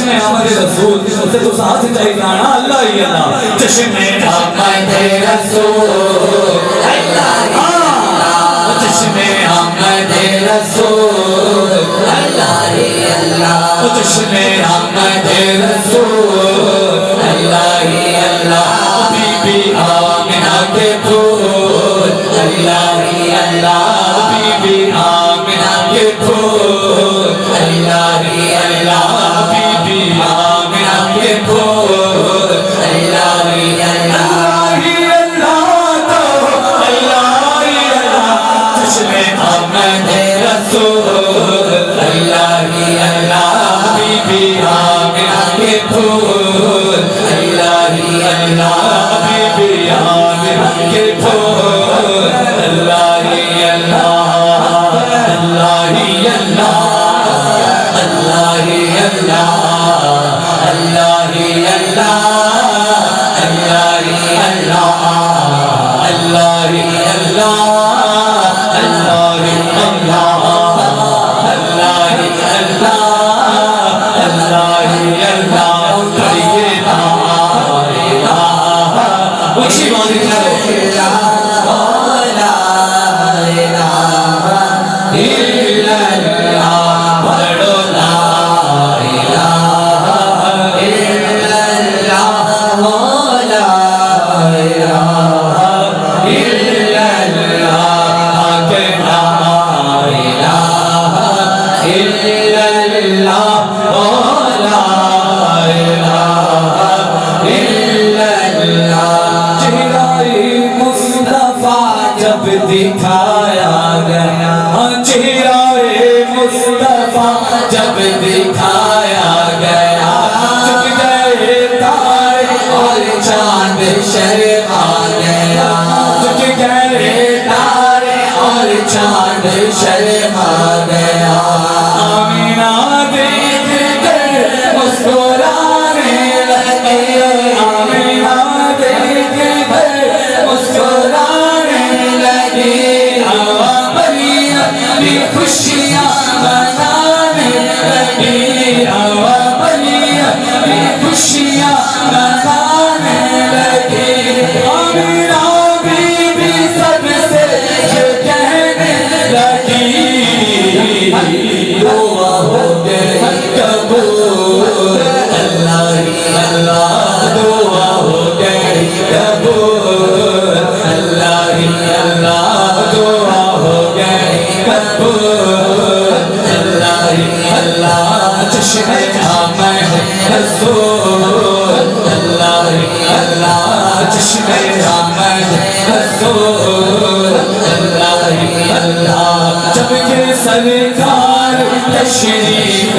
چشم آمد رسول تے تو ساتھ چاہی گانا اللہ ہی اللہ چشم آمد رسول اللہ ہی اللہ چشم آمد رسول اللہ ہی اللہ چشم آمد رسول اللہ ہی اللہ بی بی آمنہ کے پھول اللہ ہی اللہ بی بی آمنہ کے پھول اللہ ہی اللہ بی بی آمنہ کے پھول اللہ ہی اللہ اللہ ہی اللہ چشم آمد رسول اللہ ہی اللہ بی بی آمنہ کے پھول اللہ ہی اللہ بی بی آمنہ کے پھول اللہ ہی اللہ اللہ ہی اللہ اللہ ہی اللہ اللہ ہی اللہ اللہ ہی اللہ اللہ ہی اللہ اللہ ہی اللہ اللہ ہی اللہ اللہ ہی اللہ پڑھیے لا الہ اسی بات کرو لا الہ الا اللہ پڑھو لا الہ الا اللہ لا الہ الا اللہ کہ لا الہ الا اللہ لا الہ الا اللہ چہرہ مصطفیٰ جب دکھایا گیا چہرہ مصطفیٰ جب دکھایا گیا جب گئے تارے اور چاند شرما گیا جب گئے تارے اور چاند شرما گیا آمینہ دیکھ کر مسکرانے لگے آمینہ دیکھ کر مسکرانے لگے مریم بھی خوشیاں منانے لگی مریم بھی خوشیاں منانے لگی آمینہ بی بی سب سے یہ کہنے لگی دعا ہو گئی قبول اللہ ہی اللہ دعا ہو گئی قبول اللہ ہی اللہ دعا ہو گئی قبول اللہ ہی اللہ چشم آمد رسول اللہ ہی اللہ چشم آمد رسول اللہ ہی اللہ جب کہ سرکار تشریف